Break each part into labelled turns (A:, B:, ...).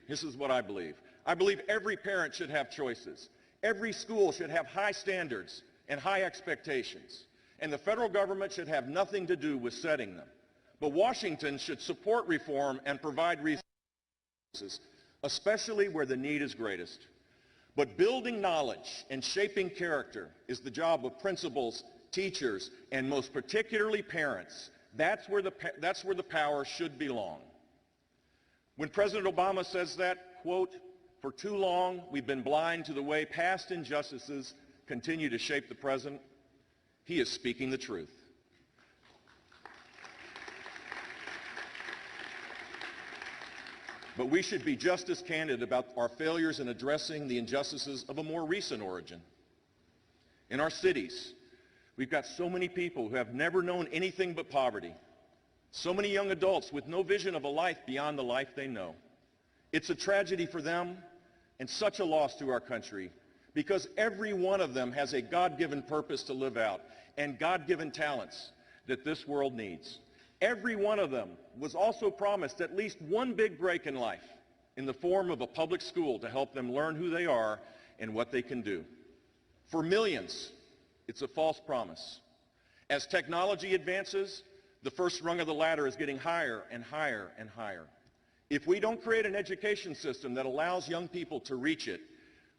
A: This is what I believe. I believe every parent should have choices. Every school should have high standards and high expectations. And the federal government should have nothing to do with setting them. But Washington should support reform and provide resources, especially where the need is greatest. But building knowledge and shaping character is the job of principals, teachers, and most particularly parents. That's where the power should belong. When President Obama says that, quote, "For too long we've been blind to the way past injustices continue to shape the present," he is speaking the truth. But we should be just as candid about our failures in addressing the injustices of a more recent origin. In our cities, we've got so many people who have never known anything but poverty. So many young adults with no vision of a life beyond the life they know. It's a tragedy for them and such a loss to our country because every one of them has a God-given purpose to live out and God-given talents that this world needs. Every one of them was also promised at least one big break in life in the form of a public school to help them learn who they are and what they can do. For millions, it's a false promise. As technology advances, the first rung of the ladder is getting higher and higher and higher. If we don't create an education system that allows young people to reach it,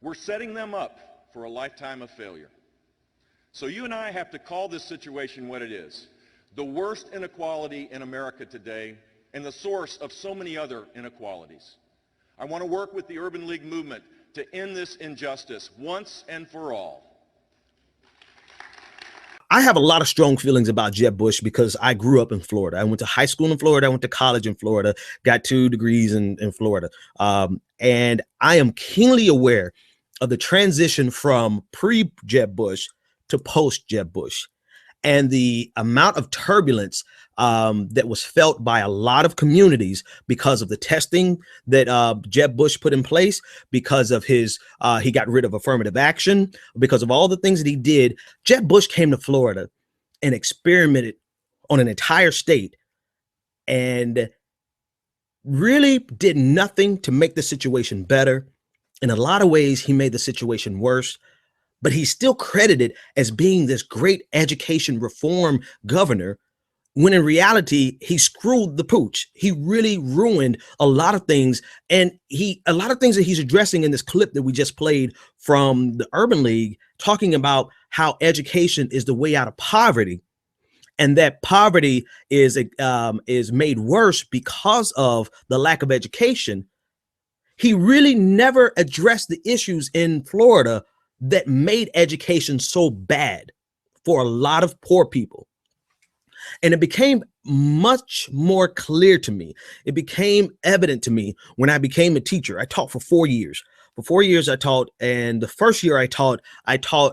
A: we're setting them up for a lifetime of failure. So you and I have to call this situation what it is: the worst inequality in America today and the source of so many other inequalities. I want to work with the Urban League movement to end this injustice once and for all.
B: I have a lot of strong feelings about Jeb Bush because I grew up in Florida. I went to high school in Florida. I went to college in Florida, got 2 degrees in Florida. And I am keenly aware of the transition from pre-Jeb Bush to post-Jeb Bush and the amount of turbulence that was felt by a lot of communities because of the testing that Jeb Bush put in place, because of his, he got rid of affirmative action, because of all the things that he did. Jeb Bush came to Florida and experimented on an entire state and really did nothing to make the situation better. In a lot of ways, he made the situation worse. But he's still credited as being this great education reform governor, when in reality, he screwed the pooch. He really ruined a lot of things. And a lot of things that he's addressing in this clip that we just played from the Urban League, talking about how education is the way out of poverty, and that poverty is made worse because of the lack of education. He really never addressed the issues in Florida that made education so bad for a lot of poor people. And it became much more clear to me. It became evident to me when I became a teacher. I taught for 4 years. For 4 years, I taught, and the first year I taught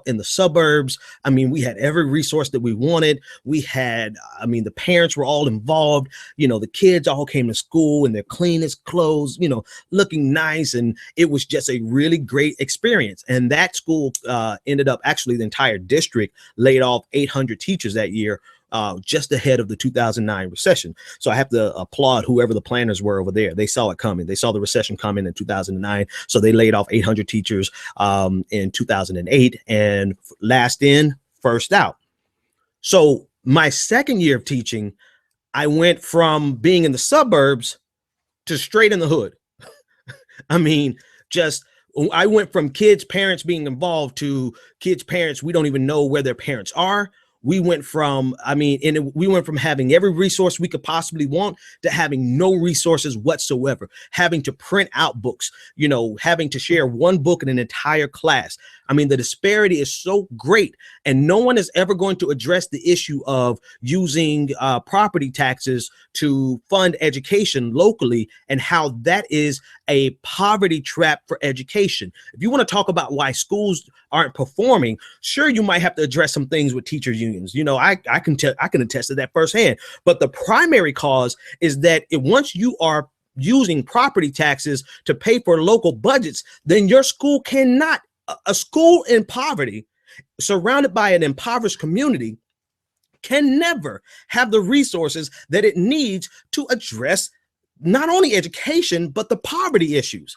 B: in the suburbs. I mean, we had every resource that we wanted. We had, I mean, the parents were all involved. You know, the kids all came to school in their cleanest clothes, you know, looking nice. And it was just a really great experience. And that school ended up, actually, the entire district laid off 800 teachers that year, just ahead of the 2009 recession. So I have to applaud whoever the planners were over there. They saw it coming. They saw the recession coming in 2009. So they laid off 800 teachers in 2008, and last in, first out. So my second year of teaching, I went from being in the suburbs to straight in the hood. I mean, I went from kids' parents being involved to kids' parents, we don't even know where their parents are. We went from, we went from having every resource we could possibly want to having no resources whatsoever, having to print out books, you know, having to share one book in an entire class. I mean, the disparity is so great, and no one is ever going to address the issue of using property taxes to fund education locally and how that is a poverty trap for education. If you want to talk about why schools aren't performing, sure, you might have to address some things with teachers unions. You know, I can attest to that firsthand. But the primary cause is that once you are using property taxes to pay for local budgets, then your school cannot. A school in poverty, surrounded by an impoverished community, can never have the resources that it needs to address not only education, but the poverty issues.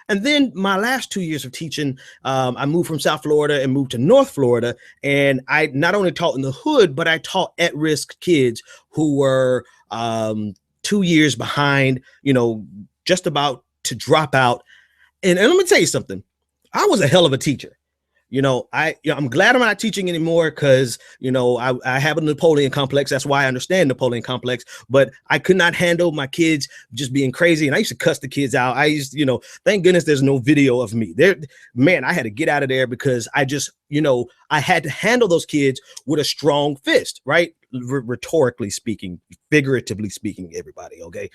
B: And then my last 2 years of teaching, I moved from South Florida and moved to North Florida. And I not only taught in the hood, but I taught at-risk kids who were 2 years behind, just about to drop out. And let me tell you something. I was a hell of a teacher. I'm glad I'm not teaching anymore because, I have a Napoleon complex. That's why I understand Napoleon complex. But I could not handle my kids just being crazy. And I used to cuss the kids out. I used, thank goodness there's no video of me there. Man, I had to get out of there because I just, I had to handle those kids with a strong fist, right? Rhetorically speaking, figuratively speaking, everybody. Okay.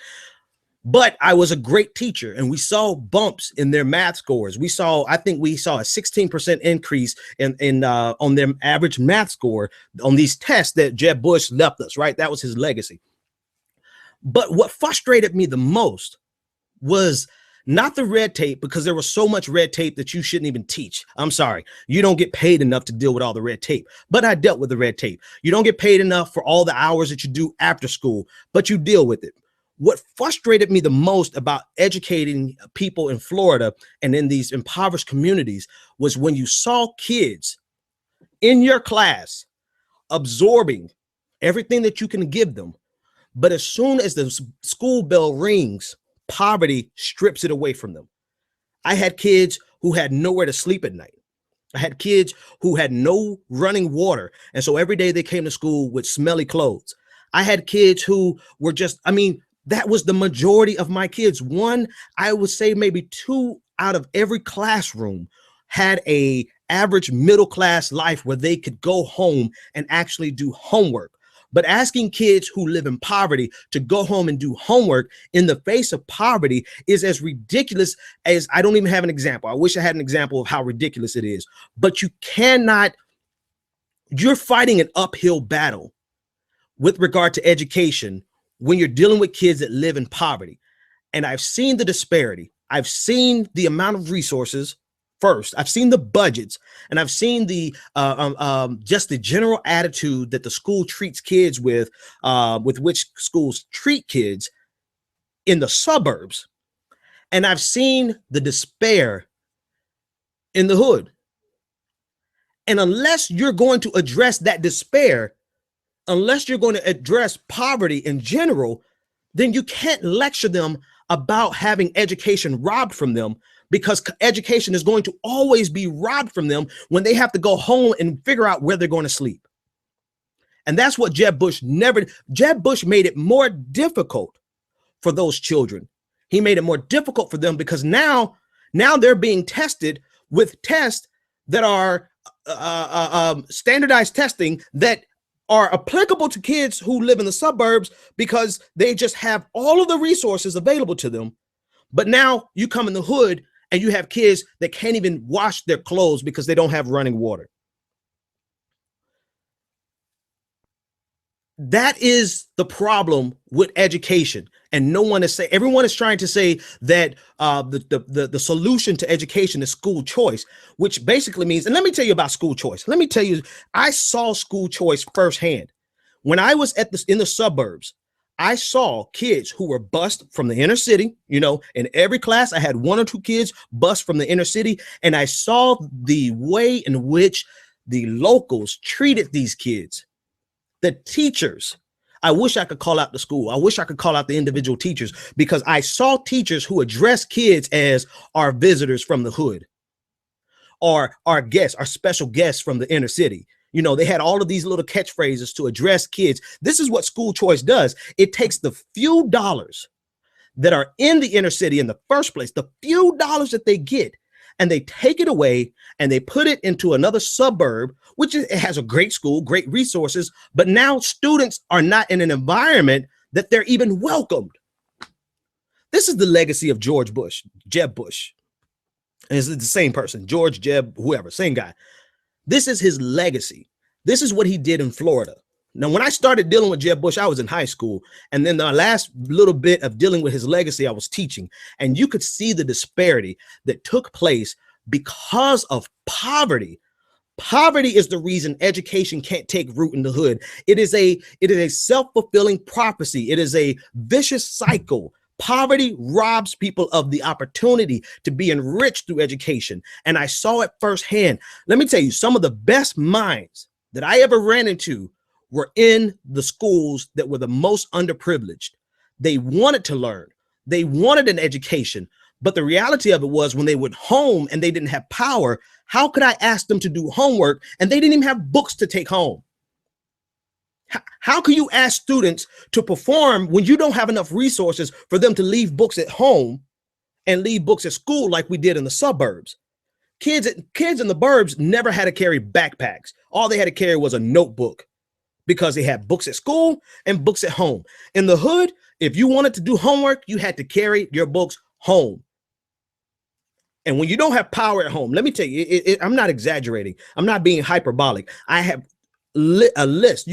B: But I was a great teacher, and we saw bumps in their math scores. I think we saw a 16% increase in on their average math score on these tests that Jeb Bush left us, right? That was his legacy. But what frustrated me the most was not the red tape, because there was so much red tape that you shouldn't even teach. I'm sorry. You don't get paid enough to deal with all the red tape, but I dealt with the red tape. You don't get paid enough for all the hours that you do after school, but you deal with it. What frustrated me the most about educating people in Florida and in these impoverished communities was when you saw kids in your class absorbing everything that you can give them. But as soon as the school bell rings, poverty strips it away from them. I had kids who had nowhere to sleep at night. I had kids who had no running water. And so every day they came to school with smelly clothes. I had kids who were just, that was the majority of my kids. One, I would say maybe 2 out of every classroom had a average middle class life where they could go home and actually do homework. But asking kids who live in poverty to go home and do homework in the face of poverty is as ridiculous as, I don't even have an example. I wish I had an example of how ridiculous it is. But you're fighting an uphill battle with regard to education when you're dealing with kids that live in poverty. And I've seen the disparity. I've seen the amount of resources first. I've seen the budgets, and I've seen the just the general attitude that the school treats kids with which schools treat kids in the suburbs. And I've seen the despair in the hood. And unless you're going to address that despair, unless you're going to address poverty in general, then you can't lecture them about having education robbed from them, because education is going to always be robbed from them when they have to go home and figure out where they're going to sleep. And that's what Jeb Bush made it more difficult for those children. He made it more difficult for them because now they're being tested with tests that are standardized testing that are applicable to kids who live in the suburbs because they just have all of the resources available to them. But now you come in the hood and you have kids that can't even wash their clothes because they don't have running water. That is the problem with education. And everyone is trying to say that the solution to education is school choice, which basically means, and let me tell you about school choice. Let me tell you, I saw school choice firsthand. When I was in the suburbs, I saw kids who were bused from the inner city. In every class, I had 1 or 2 kids bused from the inner city. And I saw the way in which the locals treated these kids. The teachers, I wish I could call out the school. I wish I could call out the individual teachers, because I saw teachers who address kids as our visitors from the hood, or our guests, our special guests from the inner city. They had all of these little catchphrases to address kids. This is what school choice does. It takes the few dollars that are in the inner city in the first place, the few dollars that they get, and they take it away and they put it into another suburb, which it has a great school, great resources, but now students are not in an environment that they're even welcomed. This is the legacy of Jeb Bush. And it's the same person, George, Jeb, whoever, same guy. This is his legacy. This is what he did in Florida. Now, when I started dealing with Jeb Bush, I was in high school. And then the last little bit of dealing with his legacy, I was teaching. And you could see the disparity that took place because of poverty. Poverty is the reason education can't take root in the hood. It is a self-fulfilling prophecy. It is a vicious cycle. Poverty robs people of the opportunity to be enriched through education. And I saw it firsthand. Let me tell you, some of the best minds that I ever ran into were in the schools that were the most underprivileged. They wanted to learn. They wanted an education. But the reality of it was when they went home and they didn't have power, how could I ask them to do homework and they didn't even have books to take home? How can you ask students to perform when you don't have enough resources for them to leave books at home and leave books at school like we did in the suburbs? Kids in the burbs never had to carry backpacks. All they had to carry was a notebook because they had books at school and books at home. In the hood, if you wanted to do homework, you had to carry your books home. And when you don't have power at home, let me tell you, I'm not exaggerating. I'm not being hyperbolic. I have a list.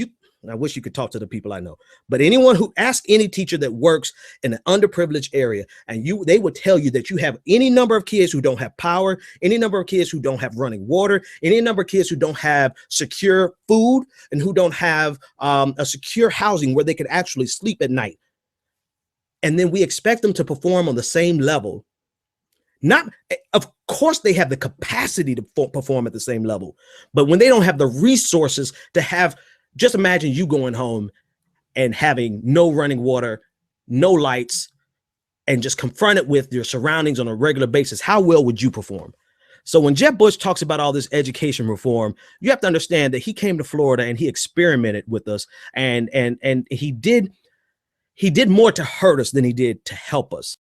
B: I wish you could talk to the people I know, but anyone who asks any teacher that works in an underprivileged area, and they would tell you that you have any number of kids who don't have power, any number of kids who don't have running water, any number of kids who don't have secure food, and who don't have a secure housing where they could actually sleep at night. And then we expect them to perform on the same level. Of course, they have the capacity to perform at the same level, but when they don't have the resources to have, just imagine you going home and having no running water, no lights, and just confronted with your surroundings on a regular basis. How well would you perform? So when Jeb Bush talks about all this education reform, you have to understand that he came to Florida and he experimented with us, and he did more to hurt us than he did to help us.